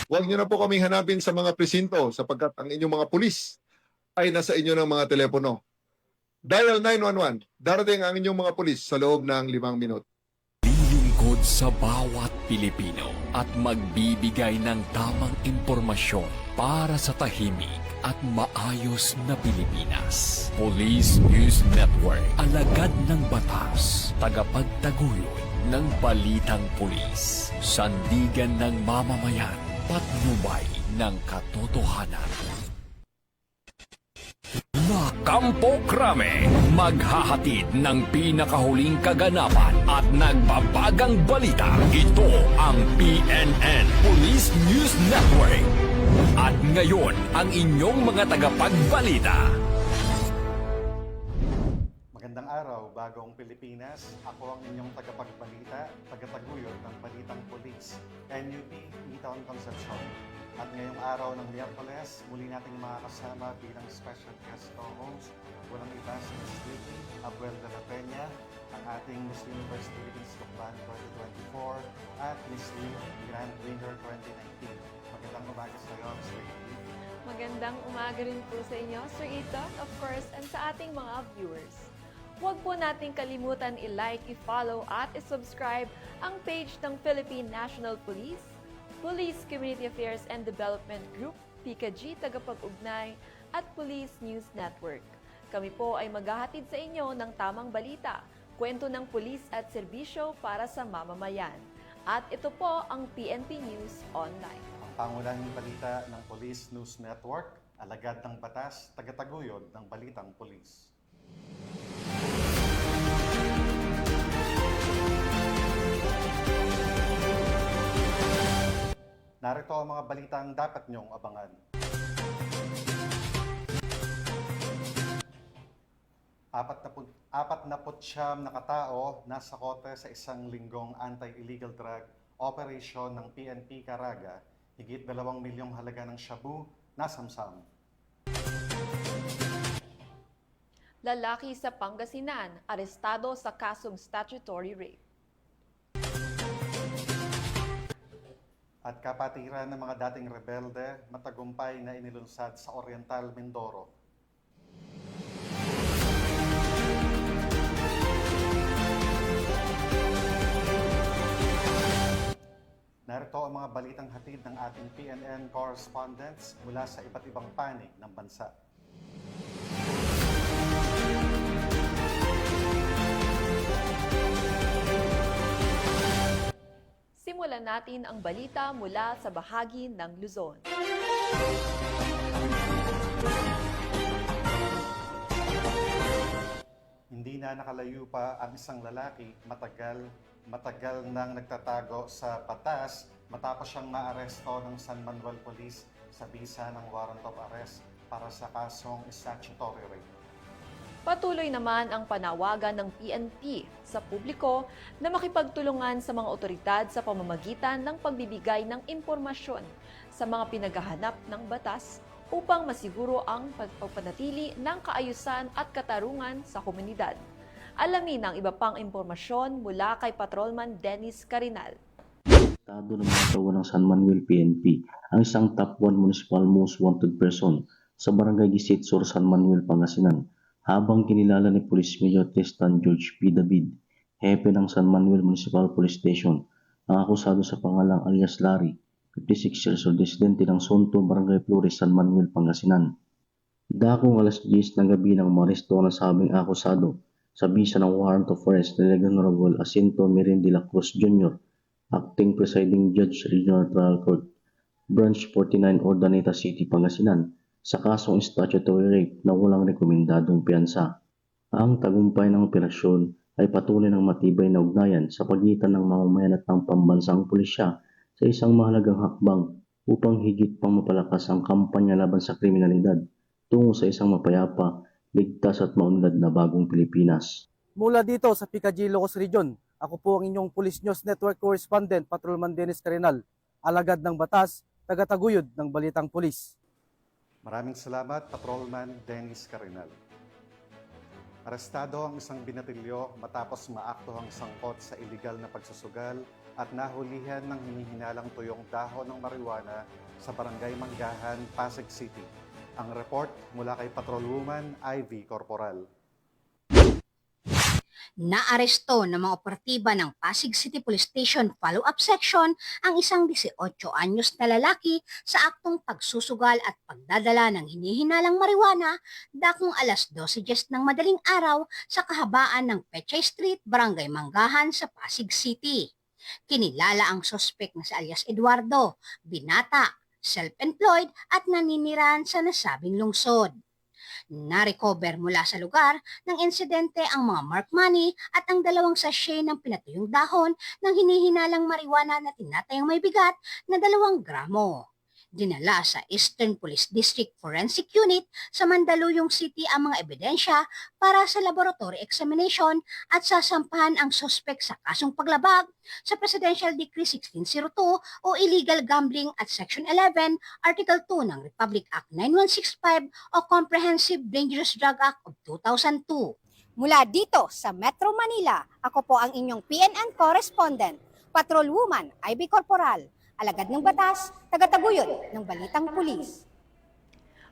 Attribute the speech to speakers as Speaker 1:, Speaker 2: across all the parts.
Speaker 1: Huwag niyo na po kaming hanapin sa mga presinto sapagkat ang inyong mga pulis ay nasa inyo ng mga telepono. Dial 911. Darating ang inyong mga pulis sa loob ng 5 minuto.
Speaker 2: Lilingkod sa bawat Pilipino at magbibigay ng tamang impormasyon para sa tahimik at maayos na Pilipinas. Police News Network, alagad ng batas, tagapagtaguyod ng balitang pulis, sandigan ng mamamayan, patnubay ng katotohanan. Kampo Krame, maghahatid ng pinakahuling kaganapan at nagbabagang balita. Ito ang PNN Police News Network. At ngayon, ang inyong mga tagapagbalita.
Speaker 3: Magandang araw, bagong Pilipinas. Ako ang inyong tagapagbalita, tagataguyod ng Balitang Pulis, NUP Eton Concepcion. At ngayong araw ng Miyerkules, muli nating makakasama bilang special guest co-host, walang iba si Ms. Lily Abuel de la Peña, ang ating Miss Universe Philippines Lukban 2024 at Miss Lee Grand Winner 2019. Magandang umaga sa iyo, Ms. Lily.
Speaker 4: Magandang umaga rin po sa inyo, Sir Eton, of course, and sa ating mga viewers. Huwag po nating kalimutan i-like, i-follow at i-subscribe ang page ng Philippine National Police, Police Community Affairs and Development Group, PCAG, Tagapag-Ugnay, at Police News Network. Kami po ay maghahatid sa inyo ng tamang balita, kwento ng pulis at serbisyo para sa mamamayan. At ito po ang PNP News Online.
Speaker 3: Ang pangunahing balita ng Police News Network, alagad ng batas, tagataguyod ng Balitang Pulis. Narito ang mga balitang dapat niyong abangan. Apat na putsyam na katao nasa kote sa isang linggong anti-illegal drug operation ng PNP Caraga, higit 2 milyong halaga ng shabu na samsam.
Speaker 4: Lalaki sa Pangasinan, arestado sa kasong statutory rape.
Speaker 3: At kapatiran ng mga dating rebelde, matagumpay na inilunsad sa Oriental Mindoro. Narito ang mga balitang hatid ng ating PNN correspondents mula sa iba't ibang panig ng bansa.
Speaker 4: Simulan natin ang balita mula sa bahagi ng Luzon.
Speaker 3: Hindi na nakalayo pa ang isang lalaki, matagal nang nagtatago sa batas matapos siyang maaresto ng San Manuel Police sa bisa ng warrant of arrest para sa kasong statutory rape.
Speaker 4: Patuloy naman ang panawagan ng PNP sa publiko na makipagtulungan sa mga otoridad sa pamamagitan ng pagbibigay ng impormasyon sa mga pinaghahanap ng batas upang masiguro ang pagpapanatili ng kaayusan at katarungan sa komunidad. Alamin ang iba pang impormasyon mula kay Patrolman Dennis Carinal.
Speaker 5: Estado ng mga tao ng San Manuel PNP ang isang top 1 municipal most wanted person sa Barangay Gisit Sur, San Manuel, Pangasinan, habang kinilala ni Police Major Tristan George P. David, hepe ng San Manuel Municipal Police Station, ang akusado sa pangalang alias Larry, 56 years old, residente ng Sonto, Barangay Flores, San Manuel, Pangasinan. Dakong alas 10 ng gabi nang maresto ang nasabing akusado sa bisa ng warrant of arrest ni Honorable Jacinto Mirin de la Cruz Jr., Acting Presiding Judge, Regional Trial Court, Branch 49, Urdaneta City, Pangasinan, sa kasong statutory rape na walang rekomendadong piyansa. Ang tagumpay ng operasyon ay patuloy ng matibay na ugnayan sa pagitan ng mamamayan at ng pambansang pulisya sa isang mahalagang hakbang upang higit pang mapalakas ang kampanya laban sa kriminalidad tungo sa isang mapayapa, ligtas at maunlad na bagong Pilipinas.
Speaker 6: Mula dito sa PCAG Ilocos Region, ako po ang inyong Police News Network Correspondent, Patrolman Dennis Carinal, alagad ng batas, tagataguyod ng Balitang Pulis.
Speaker 3: Maraming salamat, Patrolman Dennis Carinal. Arestado ang isang binatilyo matapos maaktuhang sangkot sa iligal na pagsusugal at nahulihan ng hinihinalang tuyong dahon ng marijuana sa Barangay Manggahan, Pasig City. Ang report mula kay Patrolwoman Ivy Corporal.
Speaker 7: Naaresto ng mga operatiba ng Pasig City Police Station Follow-up Section ang isang 18 anyos na lalaki sa aktong pagsusugal at pagdadala ng hinihinalang marijuana dakong alas 12:10 ng madaling araw sa kahabaan ng Pechay Street, Barangay Manggahan sa Pasig City. Kinilala ang sospek na si alias Eduardo, binata, self-employed at naninirahan sa nasabing lungsod. Na-recover mula sa lugar ng insidente ang mga marked money at ang 2 sachet ng pinatuyong dahon ng hinihinalang marijuana na tinatayang may bigat na 2 gramo. Dinala sa Eastern Police District Forensic Unit sa Mandaluyong City ang mga ebidensya para sa laboratory examination at sasampahan ang sospek sa kasong paglabag sa Presidential Decree 1602 o Illegal Gambling at Section 11, Article 2 ng Republic Act 9165 o Comprehensive Dangerous Drug Act of 2002.
Speaker 8: Mula dito sa Metro Manila, ako po ang inyong PNN correspondent, Patrolwoman Ivy Corporal, alagad ng batas, tagataguyod ng balitang pulis.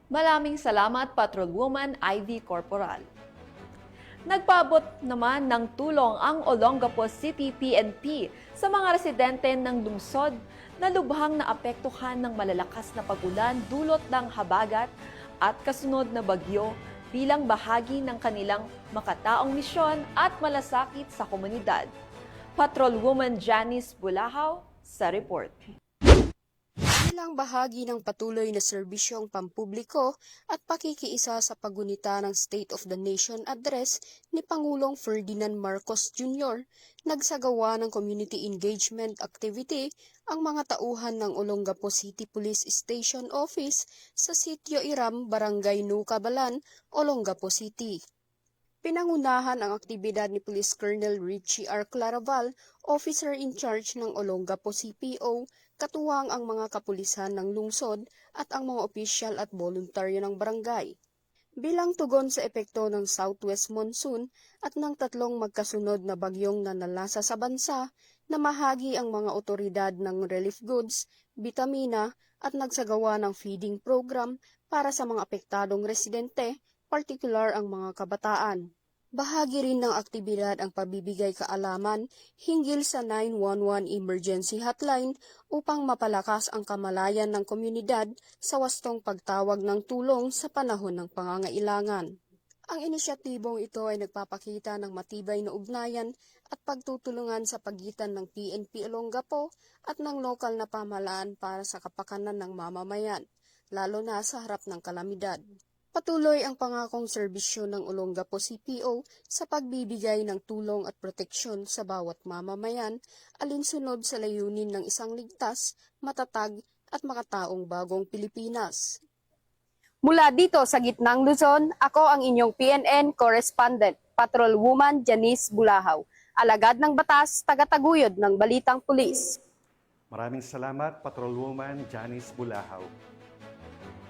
Speaker 4: Maraming salamat, Patrolwoman Ivy Corporal. Nagpaabot naman ng tulong ang Olongapo City PNP sa mga residente ng lungsod na lubhang naapektuhan ng malalakas na pag-ulan dulot ng habagat at kasunod na bagyo bilang bahagi ng kanilang makataong misyon at malasakit sa komunidad. Patrolwoman Janice Bulahaw sa report.
Speaker 9: Bilang bahagi ng patuloy na serbisyong pampubliko at pakikiisa sa pagunita ng State of the Nation Address ni Pangulong Ferdinand Marcos Jr., nagsagawa ng community engagement activity ang mga tauhan ng Olongapo City Police Station Office sa Sitio Iram, Barangay Nucabalan, Olongapo City. Pinangunahan ang aktibidad ni Police Colonel Richie R. Claraval, officer in charge ng Olongapo CPO, katuwang ang mga kapulisan ng lungsod at ang mga opisyal at voluntaryo ng barangay. Bilang tugon sa epekto ng Southwest Monsoon at ng 3 magkasunod na bagyong nanalasa sa bansa, namahagi ang mga otoridad ng relief goods, bitamina at nagsagawa ng feeding program para sa mga apektadong residente, partikular ang mga kabataan. Bahagi rin ng aktibidad ang pabibigay kaalaman hinggil sa 911 emergency hotline upang mapalakas ang kamalayan ng komunidad sa wastong pagtawag ng tulong sa panahon ng pangangailangan. Ang inisyatibong ito ay nagpapakita ng matibay na ugnayan at pagtutulungan sa pagitan ng PNP Olongapo at ng lokal na pamahalaan para sa kapakanan ng mamamayan, lalo na sa harap ng kalamidad. Patuloy ang pangakong serbisyo ng Olongapo CPO sa pagbibigay ng tulong at proteksyon sa bawat mamamayan alinsunod sa layunin ng isang ligtas, matatag at makataong bagong Pilipinas.
Speaker 8: Mula dito sa gitnang Luzon, ako ang inyong PNN correspondent, Patrolwoman Janice Bulahaw, alagad ng batas, tagataguyod ng balitang pulis.
Speaker 3: Maraming salamat, Patrolwoman Janice Bulahaw.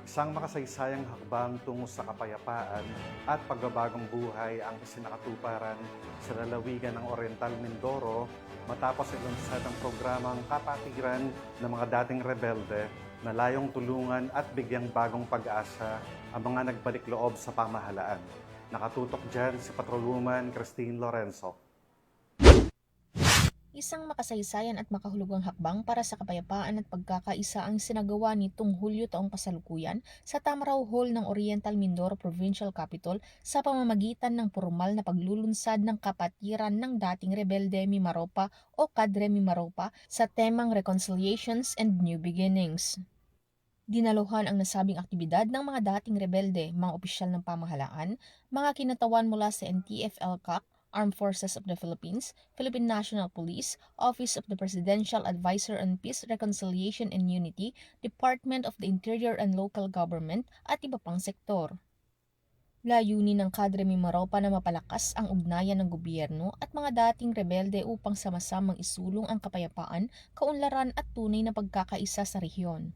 Speaker 3: Isang makasaysayang hakbang tungo sa kapayapaan at pagbabagong buhay ang isinakatuparan sa lalawigan ng Oriental Mindoro matapos ilunsad ang programang kapatiran ng mga dating rebelde na layong tulungan at bigyang bagong pag-asa ang mga nagbalik loob sa pamahalaan. Nakatutok dyan si Patrolwoman Christine Lorenzo.
Speaker 10: Isang makasaysayan at makahulugang hakbang para sa kapayapaan at pagkakaisa ang sinagawa nitong Hulyo taong kasalukuyan sa Tamaraw Hall ng Oriental Mindoro Provincial Capital sa pamamagitan ng formal na paglulunsad ng kapatiran ng dating rebelde Mimaropa o Kadre Mimaropa sa temang Reconciliations and New Beginnings. Dinaluhan ang nasabing aktibidad ng mga dating rebelde, mga opisyal ng pamahalaan, mga kinatawan mula sa NTF-ELCAC, Armed Forces of the Philippines, Philippine National Police, Office of the Presidential Advisor on Peace, Reconciliation and Unity, Department of the Interior and Local Government at iba pang sektor. Layunin ng Kadre Mimaropa na mapalakas ang ugnayan ng gobyerno at mga dating rebelde upang sama-samang isulong ang kapayapaan, kaunlaran at tunay na pagkakaisa sa rehiyon.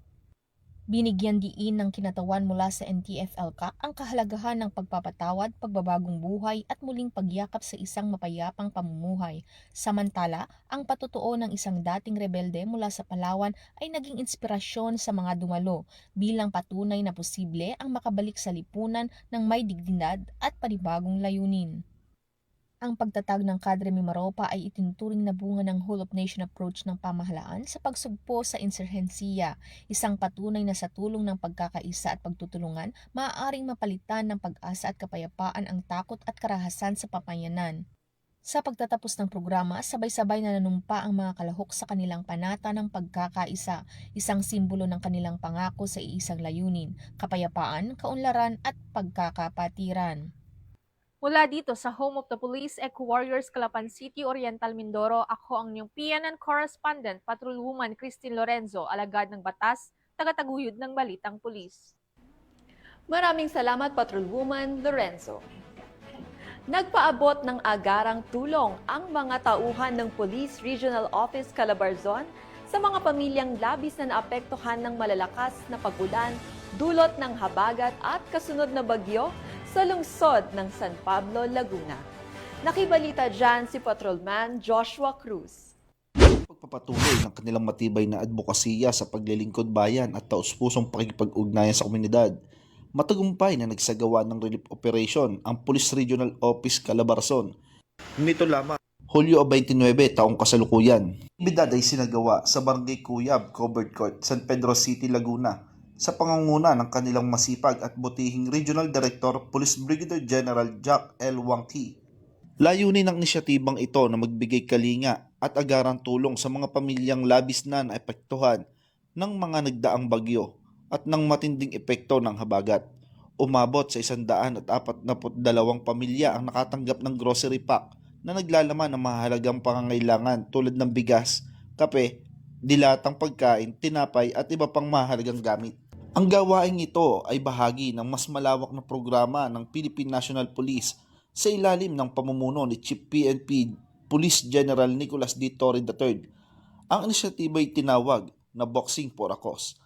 Speaker 10: Binigyan diin ng kinatawan mula sa NTF-ELCAC ang kahalagahan ng pagpapatawad, pagbabagong buhay at muling pagyakap sa isang mapayapang pamumuhay. Samantala, ang patutuo ng isang dating rebelde mula sa Palawan ay naging inspirasyon sa mga dumalo bilang patunay na posible ang makabalik sa lipunan ng may dignidad at panibagong layunin. Ang pagtatag ng Kadre Mimaropa ay itinuturing na bunga ng whole-of-nation approach ng pamahalaan sa pagsugpo sa insurhensiya, isang patunay na sa tulong ng pagkakaisa at pagtutulungan, maaaring mapalitan ng pag-asa at kapayapaan ang takot at karahasan sa pamayanan. Sa pagtatapos ng programa, sabay-sabay na nanumpa ang mga kalahok sa kanilang panata ng pagkakaisa, isang simbolo ng kanilang pangako sa iisang layunin, kapayapaan, kaunlaran at pagkakapatiran.
Speaker 4: Mula dito sa Home of the Police, Eco Warriors, Calapan City, Oriental Mindoro, ako ang inyong PNN correspondent, Patrolwoman Christine Lorenzo, alagad ng batas, tagataguyod ng Balitang Pulis. Maraming salamat, Patrolwoman Lorenzo. Nagpaabot ng agarang tulong ang mga tauhan ng Police Regional Office Calabarzon sa mga pamilyang labis na naapektuhan ng malalakas na pag-ulan, dulot ng habagat at kasunod na bagyo sa lungsod ng San Pablo, Laguna. Nakibalita dyan si Patrolman Joshua Cruz.
Speaker 11: Pagpapatuloy ng kanilang matibay na advokasya sa paglilingkod bayan at taus-pusong pakikipag-ugnayan sa komunidad, matagumpay na nagsagawa ng relief operation ang Police Regional Office Calabarzon. Nito lamang, Hulyo 29, taong kasalukuyan. Aktibidad ay sinagawa sa Barangay Cuyab, Covered Court, San Pedro City, Laguna, sa pangunguna ng kanilang masipag at butihing Regional Director Police Brigadier General Jack L. Wangki. Layunin ng inisyatibang ito na magbigay kalinga at agarang tulong sa mga pamilyang labis na naapektuhan ng mga nagdaang bagyo at ng matinding epekto ng habagat. Umabot sa 142 pamilya ang nakatanggap ng grocery pack na naglalaman ng mahalagang pangangailangan tulad ng bigas, kape, dilatang pagkain, tinapay at iba pang mahalagang gamit. Ang gawaing ito ay bahagi ng mas malawak na programa ng Philippine National Police sa ilalim ng pamumuno ni Chief PNP Police General Nicolas D. Torre III. Ang inisyatiba ay tinawag na Boxing for a Cause.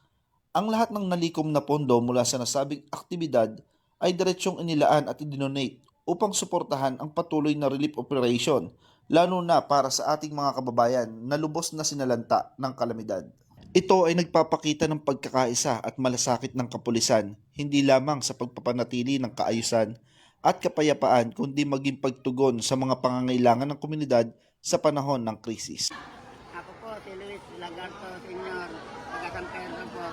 Speaker 11: Ang lahat ng nalikom na pondo mula sa nasabing aktibidad ay diretsyong inilaan at idinonate upang suportahan ang patuloy na relief operation, lalo na para sa ating mga kababayan na lubos na sinalanta ng kalamidad. Ito ay nagpapakita ng pagkakaisa at malasakit ng kapulisan, hindi lamang sa pagpapanatili ng kaayusan at kapayapaan kundi maging pagtugon sa mga pangangailangan ng komunidad sa panahon ng krisis.
Speaker 12: Ako po si Luis Lagarto Sr., taga San Pedro po,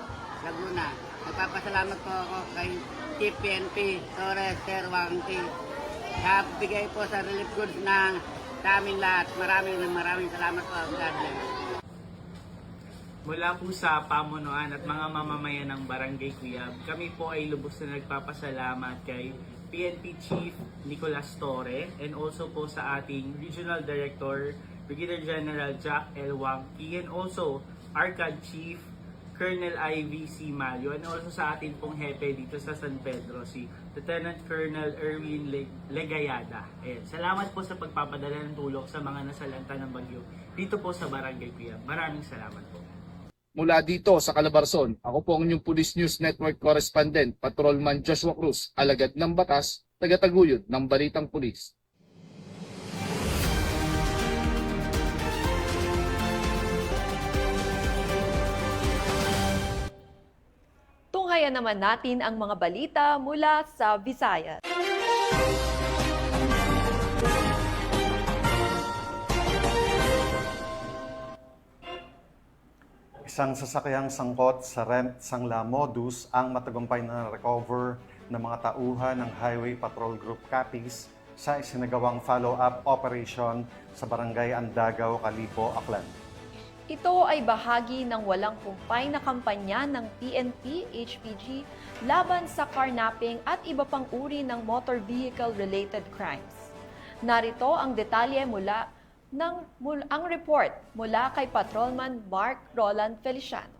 Speaker 12: Laguna. Nagpapasalamat po ako kay Chief PNP Torres Sir Wangki sa bigay po sa relief goods na sa amin lahat. Maraming salamat po. God bless.
Speaker 13: Mula po sa pamunuan at mga mamamayan ng Barangay Cuyab, kami po ay lubos na nagpapasalamat kay PNP Chief Nicolas Torre and also po sa ating Regional Director Brigadier General Jack L. Wangki and also ARCAD Chief Colonel IVC Malio and also sa ating pong hepe dito sa San Pedro, si Lieutenant Colonel Erwin Legayada. Salamat po sa pagpapadala ng tulong sa mga nasalanta ng bagyo dito po sa Barangay Cuyab. Maraming salamat po.
Speaker 14: Mula dito sa Calabarzon, ako po ang inyong Police News Network Correspondent, Patrolman Joshua Cruz, alagad ng batas, tagataguyod ng Balitang Pulis.
Speaker 4: Tunghayan naman natin ang mga balita mula sa Visayas.
Speaker 3: Isang sasakyang sangkot sa Sangla modus ang matagumpay na recover ng mga tauhan ng Highway Patrol Group Capiz sa isinagawang follow-up operation sa Barangay Andagaw, Calibo, Aklan.
Speaker 4: Ito ay bahagi ng walang humpay na kampanya ng PNP, HPG laban sa carnapping at iba pang uri ng motor vehicle-related crimes. Narito ang detalye ang report mula kay Patrolman Mark Roland Feliciano.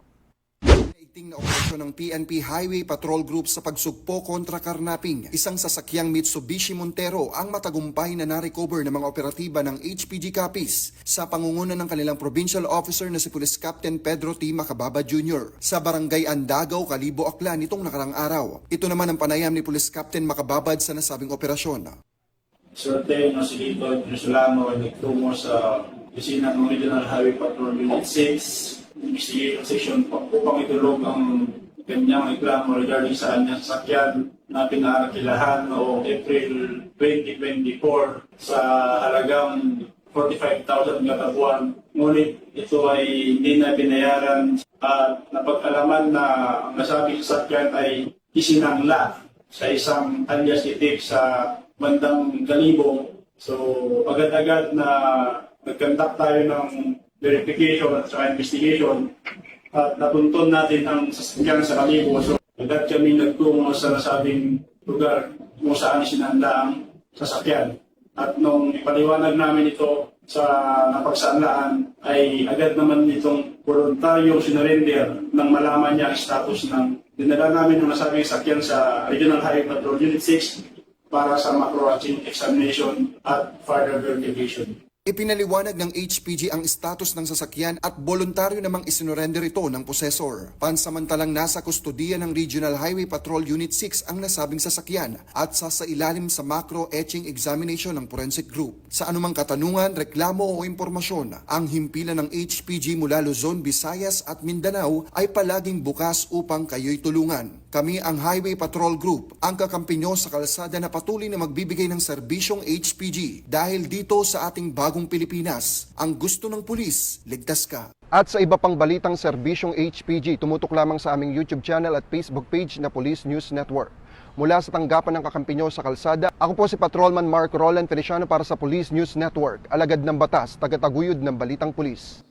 Speaker 15: Ting na operasyon ng PNP Highway Patrol Group sa pagsugpo kontra karnaping. Isang sasakyang Mitsubishi Montero ang matagumpay na na-recover ng mga operatiba ng HPG Capiz sa pangunguna ng kanilang provincial officer na si Police Captain Pedro T. Macababa Jr. sa Barangay Andagaw, Kalibo, Aklan nitong nakarang araw. Ito naman ang panayam ni Police Captain Macababad sa nasabing operasyon.
Speaker 16: Sorte na si Lito Nusulano ay nagtungo sa opisina ng Regional Highway Patrol Unit 6 Investigation Section upang itulog ang kanyang reklamo regarding sa kanyang sasakyan na pinarakilahan noong April 2024 sa halagang 45,000 kada buwan. Ngunit ito ay hindi na binayaran at napagkalaman na ang nasabing sasakyan ay isinangla sa isang alias itik sa bandang Kalibo. So agad-agad na nag-conduct tayo ng verification at saka investigation at natuntun natin ang sasakyan sa Kalibo. So agad kami nagtungo sa nasabing lugar kung saan sinanda ang sasakyan. At nung ipaliwanag namin ito sa napagsaanlaan ay agad naman itong voluntaryong sinurrender nang malaman niya ang status ng dinala namin ng nasabing sasakyan sa Regional Highway Patrol Unit 6 para sa macro-routine examination at further verification.
Speaker 15: Ipinaliwanag ng HPG ang status ng sasakyan at voluntaryo namang isinurrender ito ng possessor. Pansamantalang nasa kustodiya ng Regional Highway Patrol Unit 6 ang nasabing sasakyan at sasailalim sa macro-etching examination ng forensic group. Sa anumang katanungan, reklamo o impormasyon, ang himpilan ng HPG mula Luzon, Visayas at Mindanao ay palaging bukas upang kayo'y tulungan. Kami ang Highway Patrol Group, ang kakampi nyo sa kalsada na patuloy na magbibigay ng serbisyong HPG dahil dito sa ating bagong Pilipinas, ang gusto ng pulis, ligtas ka.
Speaker 17: At sa iba pang balitang serbisyong HPG, tumutok lamang sa aming YouTube channel at Facebook page na Police News Network. Mula sa tanggapan ng kakampi nyo sa kalsada, ako po si Patrolman Mark Roland Feliciano para sa Police News Network, alagad ng batas, tagataguyod ng balitang pulis.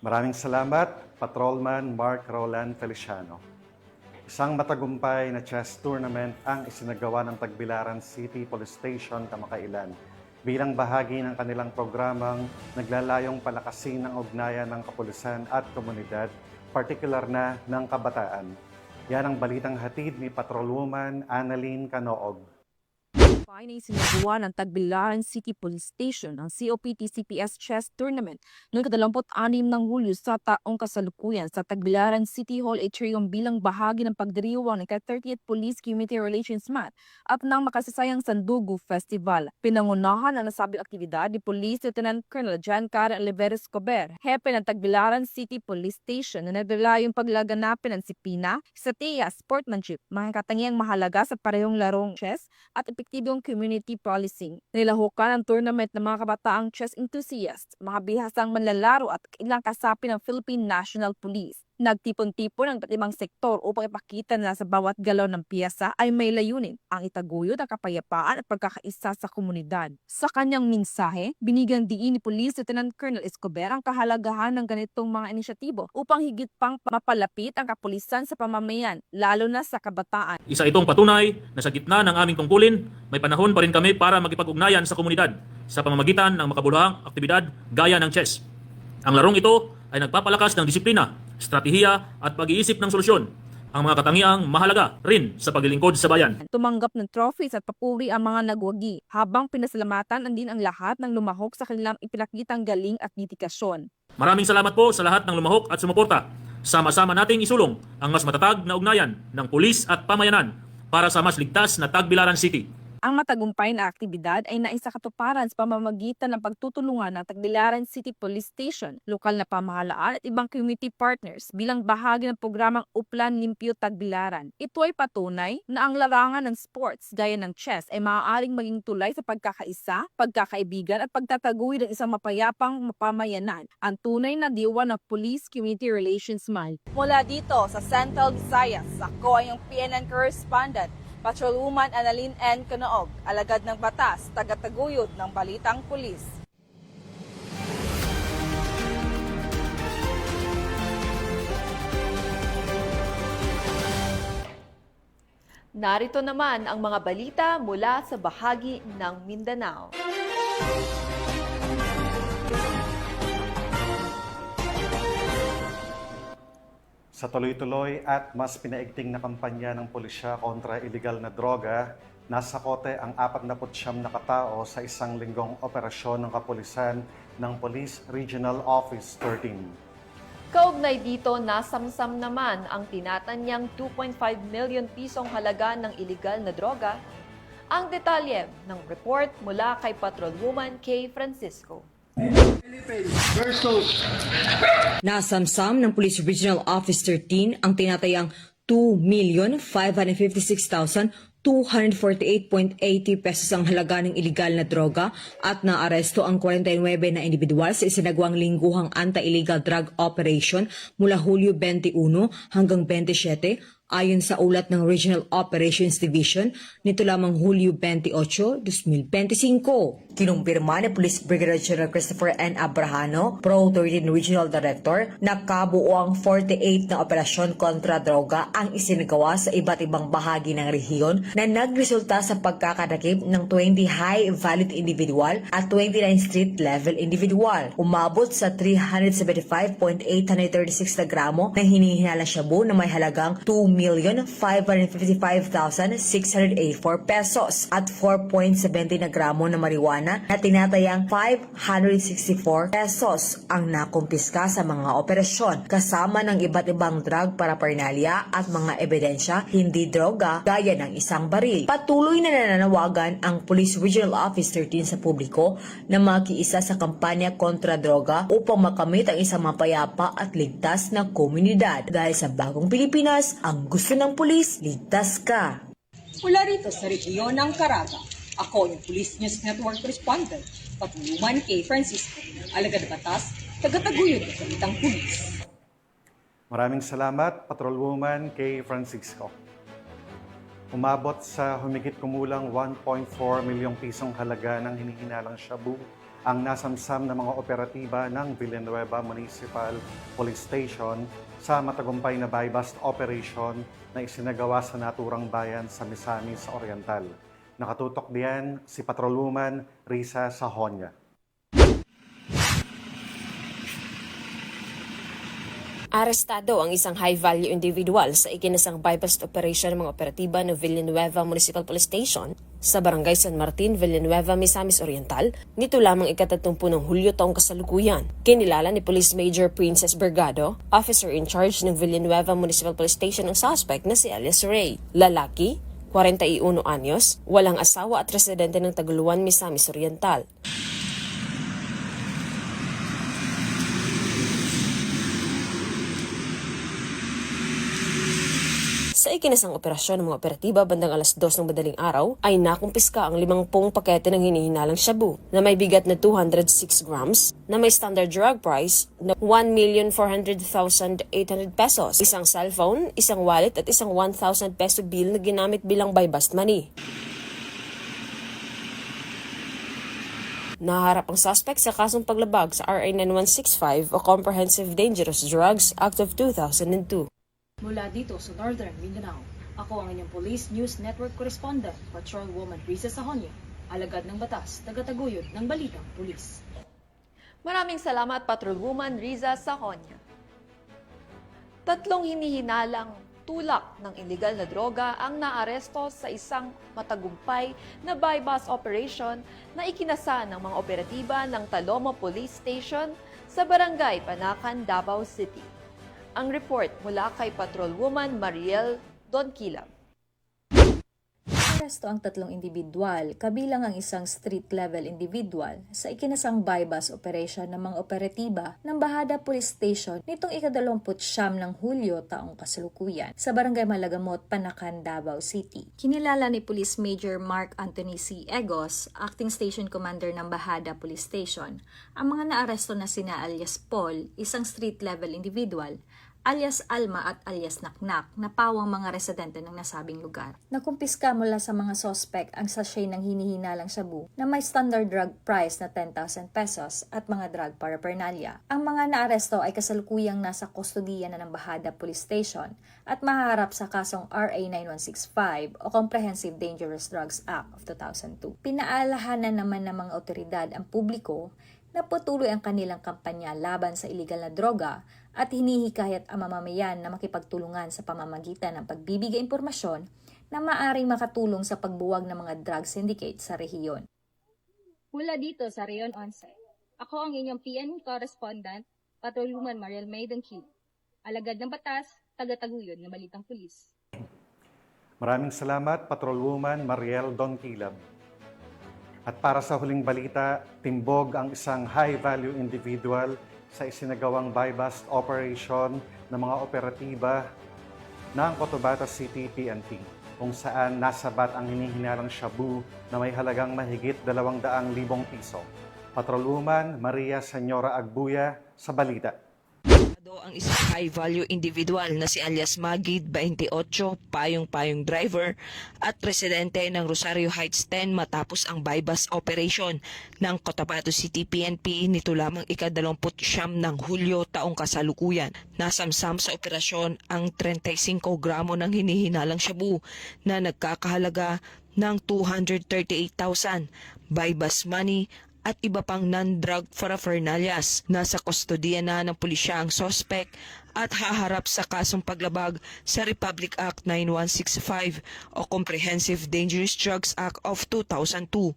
Speaker 3: Maraming salamat, Patrolman Mark Roland Feliciano. Isang matagumpay na chess tournament ang isinagawa ng Tagbilaran City Police Station, Kamakailan bilang bahagi ng kanilang programang naglalayong palakasin ang ugnayan ng kapulisan at komunidad, partikular na ng kabataan. Yan ang balitang hatid ni Patrolwoman Annalyn Canoog.
Speaker 18: Ay sinagawa ng Tagbilaran City Police Station ang COPT-CPS Chess Tournament noong 26 ng Hulyo sa taong kasalukuyan sa Tagbilaran City Hall Atrium bilang bahagi ng pagdiriwang ng 30th Police Community Relations Month at ng makasasayang Sandugo Festival. Pinangunahan ang nasabing aktibidad ni Police Lieutenant Colonel John Karen Oliveres Cober, hepe ng Tagbilaran City Police Station na naglalayong paglaganapin ng disiplina, estratehiya, sportsmanship, mga katangiang mahalaga sa parehong larong chess at epektibong community policing. Nilahukan ang tournament ng mga kabataang chess enthusiasts, mga bihasang manlalaro at ilang kasapi ng Philippine National Police. Nagtipon-tipon ang iba't ibang sektor upang ipakita na sa bawat galaw ng piyesa ay may layunin ang itaguyod ang kapayapaan at pagkakaisa sa komunidad. Sa kanyang mensahe, binigyang diin ni Police Lieutenant Colonel Escobar ang kahalagahan ng ganitong mga inisyatibo upang higit pang mapalapit ang kapulisan sa pamamayan, lalo na sa kabataan.
Speaker 19: Isa itong patunay na sa gitna ng aming tungkulin, may panahon pa rin kami para magipag-ugnayan sa komunidad sa pamamagitan ng makabuluhang aktibidad gaya ng chess. Ang larong ito ay nagpapalakas ng disiplina, estratehiya at pag-iisip ng solusyon, ang mga katangiang mahalaga rin sa paglilingkod sa bayan.
Speaker 18: Tumanggap ng trophies at papuri ang mga nagwagi, habang pinasalamatan din ang lahat ng lumahok sa kanilang ipinakitang galing at dedikasyon.
Speaker 19: Maraming salamat po sa lahat ng lumahok at sumuporta. Sama-sama nating isulong ang mas matatag na ugnayan ng pulis at pamayanan para sa mas ligtas na Tagbilaran City.
Speaker 18: Ang matagumpay na aktibidad ay naisakatuparan sa pamamagitan ng pagtutulungan ng Tagbilaran City Police Station, lokal na pamahalaan at ibang community partners bilang bahagi ng programang Uplan Limpyo Tagbilaran. Ito ay patunay na ang larangan ng sports gaya ng chess ay maaaring maging tulay sa pagkakaisa, pagkakaibigan at pagtataguyod ng isang mapayapang mapamayanan, ang tunay na diwa ng Police Community Relations Month. Mula dito sa Central Visayas, ako ay yung PNN correspondent, Patrolwoman Annalyn N. Canoog, alagad ng batas, tagataguyod ng balitang pulis. Narito naman ang mga balita mula sa bahagi ng Mindanao.
Speaker 3: Sa tuloy-tuloy at mas pinaigting na kampanya ng pulisya kontra illegal na droga, nasa kote ang 49 na katao sa isang linggong operasyon ng kapulisan ng Police Regional Office 13.
Speaker 4: Kaugnay dito, nasamsam naman ang tinatanyang 2.5 million pisong halaga ng iligal na droga. Ang detalye ng report mula kay Patrolwoman Kay Francisco.
Speaker 20: Nasamsam ng Police Regional Office 13 ang tinatayang 2,556,248.80 pesos ang halaga ng iligal na droga at naaresto ang 49 na individual sa isinagawang lingguhang anti-illegal drug operation mula Hulyo 21 hanggang 27 ayon sa ulat ng Regional Operations Division nito lamang Hulyo 28, 2025. Kinumpirma ni Police Brigadier General Christopher N. Abrahano, Pro 13 Regional Director, na kabuo ang 48 na operasyon kontra droga ang isinagawa sa iba't ibang bahagi ng rehiyon na nagresulta sa pagkakadakip ng 20 high-valued individual at 29 street-level individual. Umabot sa 375.836 na gramo na hinihinalang shabu na may halagang 2,555,684 pesos at 4.70 na gramo na marijuana na tinatayang 564 pesos ang nakumpiska sa mga operasyon kasama ng iba't ibang drug paraphernalia at mga ebidensya hindi droga gaya ng isang baril. Patuloy na nananawagan ang Police Regional Office 13 sa publiko na makiisa sa kampanya kontra droga upang makamit ang isang mapayapa at ligtas na komunidad. Dahil sa bagong Pilipinas, ang gusto ng pulis, ligtas ka.
Speaker 21: Mula rito sa rehiyon ng Caraga, ako yung Police News Network Correspondent, Patrolwoman Kay Francisco, alagad batas, tagataguyod ng salitang pulis.
Speaker 3: Maraming salamat, Patrolwoman Kay Francisco. Umabot sa humigit kumulang 1.4 milyong pisong halaga ng hinihinalang shabu ang nasamsam na mga operatiba ng Villanueva Municipal Police Station sa matagumpay na buy-bust operation na isinagawa sa naturang bayan sa Misamis Oriental. Nakatutok diyan si Patrolwoman Risa Sahonia.
Speaker 22: Arestado ang isang high-value individual sa ikinasang buy-bust operation ng mga operatiba ng Villanueva Municipal Police Station sa Barangay San Martin, Villanueva, Misamis Oriental, nito lamang ika-30 ng Hulyo taong kasalukuyan. Kinilala ni Police Major Princess Bergado, officer in charge ng Villanueva Municipal Police Station, ang suspect na si Alias Ray. Lalaki, 41 anyos, walang asawa at residente ng Taguluan, Misamis Oriental. Sa ikinasang operasyon ng mga operatiba bandang alas 2 ng madaling araw ay nakumpiska ang 50 pakete ng hinihinalang shabu na may bigat na 206 grams na may standard drug price na 1,400,800 pesos, isang cellphone, isang wallet at isang 1,000 peso bill na ginamit bilang buy-bust money. Naharap ang suspect sa kasong paglabag sa RA 9165 o Comprehensive Dangerous Drugs Act of 2002.
Speaker 18: Mula dito sa Northern Mindanao, ako ang inyong Police News Network Correspondent, Patrolwoman Risa Sahonia, alagad ng batas, tagataguyod ng balitang pulis.
Speaker 4: Maraming salamat, Patrolwoman Riza Sahonia. 3 hinihinalang tulak ng iligal na droga ang naaresto sa isang matagumpay na buy-bust operation na ikinasa ng mga operatiba ng Talomo Police Station sa Barangay Panacan, Davao City. Ang report mula kay Patrolwoman Mariel Donquila.
Speaker 23: Aresto ang 3 individual, kabilang ang isang street-level individual sa ikinasang buy-bust operation ng mga operatiba ng Bahada Police Station nitong ika-29 ng Hulyo taong kasalukuyan sa Barangay Malagamot, Panacan, Davao City. Kinilala ni Police Major Mark Anthony C. Egos, Acting Station Commander ng Bahada Police Station, ang mga naaresto na sina alias Paul, isang street-level individual, alias Alma at alias Naknak na pawang mga residente ng nasabing lugar. Nakumpiska mula sa mga sospek ang sachet ng hinihinalang shabu na may standard drug price na 10,000 pesos at mga drug paraphernalia. Ang mga naaresto ay kasalukuyang nasa kustodiya na ng Bahada Police Station at mahaharap sa kasong RA 9165 o Comprehensive Dangerous Drugs Act of 2002. Pinaalahanan naman ng mga otoridad ang publiko na patuloy ang kanilang kampanya laban sa iligal na droga at hinihikayat ang mamamayan na makipagtulungan sa pamamagitan ng pagbibigay impormasyon na maaring makatulong sa pagbuwag ng mga drug syndicate sa rehiyon.
Speaker 1: Mula dito sa Rehiyon 11, ako ang inyong PN correspondent, Patrolwoman Mariel Maiden Kid. Alagad ng batas, taga-taguyod ng Balitang Pulis.
Speaker 3: Maraming salamat, Patrolwoman Mariel Donkilab. At para sa huling balita, timbog ang isang high-value individual sa isinagawang buy-bust operation ng mga operatiba ng Cotabato City PNP, kung saan nasabat ang hinihinalang shabu na may halagang mahigit 200,000 piso. Patrolwoman Maria Senyora Agbuya sa balita.
Speaker 2: Ang isang high-value individual na si alias Magid 28, payong-payong driver at residente ng Rosario Heights 10 matapos ang buy-bust operation ng Cotabato City PNP nito lamang ika-29 ng Hulyo taong kasalukuyan. Nasamsam sa operasyon ang 35 gramo ng hinihinalang shabu na nagkakahalaga ng 238,000, buy-bust money at iba pang non-drug paraphernalias. Nasa kustodiya na ng pulisya ang sospek at haharap sa kasong paglabag sa Republic Act 9165 o Comprehensive Dangerous Drugs Act of 2002.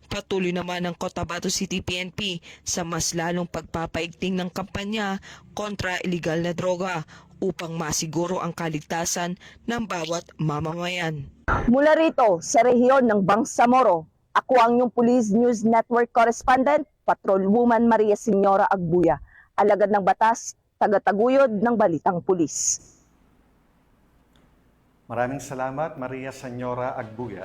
Speaker 2: Patuloy naman ang Cotabato City PNP sa mas lalong pagpapaigting ng kampanya kontra illegal na droga upang masiguro ang kaligtasan ng bawat mamamayan.
Speaker 5: Mula rito sa rehiyon ng Bangsamoro, ako ang inyong Police News Network Correspondent, Patrolwoman Maria Senyora Agbuya, alagad ng batas, taga-taguyod ng Balitang Pulis.
Speaker 3: Maraming salamat, Maria Senyora Agbuya.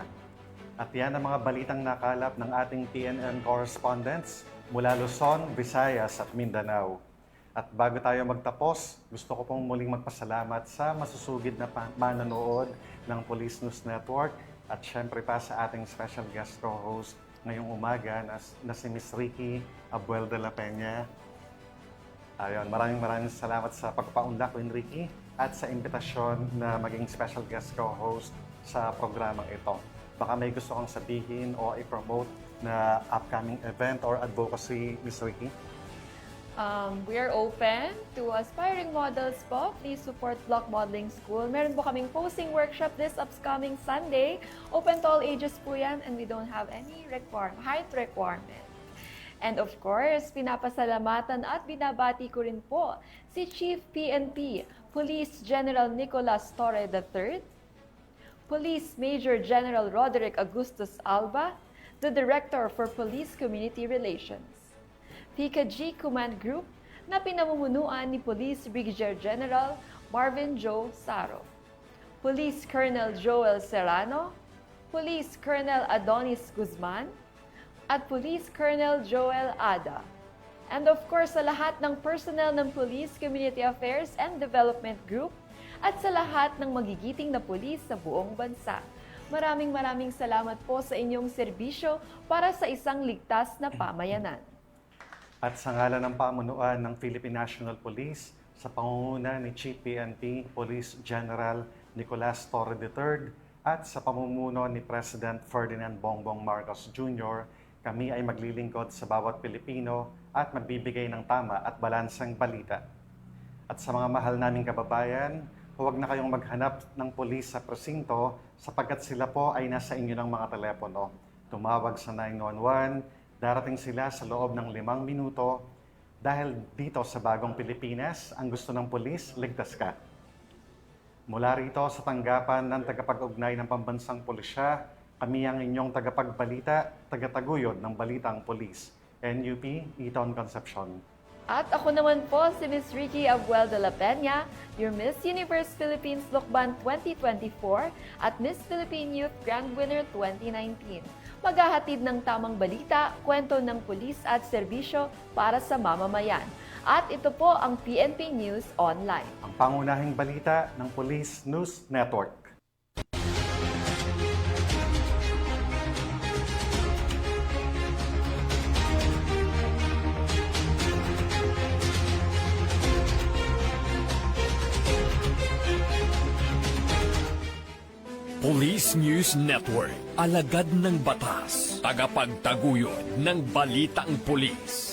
Speaker 3: At yan ang mga balitang nakalap ng ating PNN correspondents mula Luzon, Visayas at Mindanao. At bago tayo magtapos, gusto ko pong muling magpasalamat sa masusugid na manonood ng Police News Network at syempre pa sa ating special guest co-host ngayong umaga na si Miss Ricky Abuel de la Peña. Ayun, maraming salamat sa pagpaunlak, Queen Ricky, at sa imbitasyon na maging special guest co-host sa programang ito. Baka may gusto kang sabihin o i-promote na upcoming event or advocacy, Miss Ricky?
Speaker 4: We are open to aspiring models po. Please support Block Modeling School. Meron po kaming posing workshop this upcoming Sunday. Open to all ages po yan and we don't have any height requirement. And of course, pinapasalamatan at binabati ko rin po si Chief PNP, Police General Nicolas Torre III, Police Major General Roderick Augustus Alba, the Director for Police Community Relations, PKG Command Group na pinamumunuan ni Police Brigadier General Marvin Joe Saro, Police Colonel Joel Serrano, Police Colonel Adonis Guzman, at Police Colonel Joel Ada. And of course, sa lahat ng personnel ng Police Community Affairs and Development Group at sa lahat ng magigiting na pulis sa buong bansa. Maraming salamat po sa inyong serbisyo para sa isang ligtas na pamayanan.
Speaker 3: At sa ngalan ng pamunuan ng Philippine National Police, sa pangunguna ni Chief PNP Police General Nicolas Torre III at sa pamumuno ni President Ferdinand Bongbong Marcos Jr., kami ay maglilingkod sa bawat Pilipino at magbibigay ng tama at balansang balita. At sa mga mahal naming kababayan, huwag na kayong maghanap ng pulis sa presinto sapagkat sila po ay nasa inyo ng mga telepono. Tumawag sa 911, darating sila sa loob ng 5 minuto dahil dito sa bagong Pilipinas, ang gusto ng pulis, ligtas ka. Mula rito sa tanggapan ng tagapag-ugnay ng pambansang pulisya, kami ang inyong tagapagbalita, tagataguyod ng Balitang Pulis, NUP Eton Concepcion.
Speaker 4: At ako naman po si Miss Ricky Abuel de la Peña, your Miss Universe Philippines Lukban 2024 at Miss Philippine Youth Grand Winner 2019. Maghahatid ng tamang balita, kwento ng pulis at serbisyo para sa mamamayan. At ito po ang PNP News Online.
Speaker 3: Ang pangunahing balita ng Police News Network.
Speaker 24: Police News Network, alagad ng batas, tagapagtaguyod ng Balitang Pulis.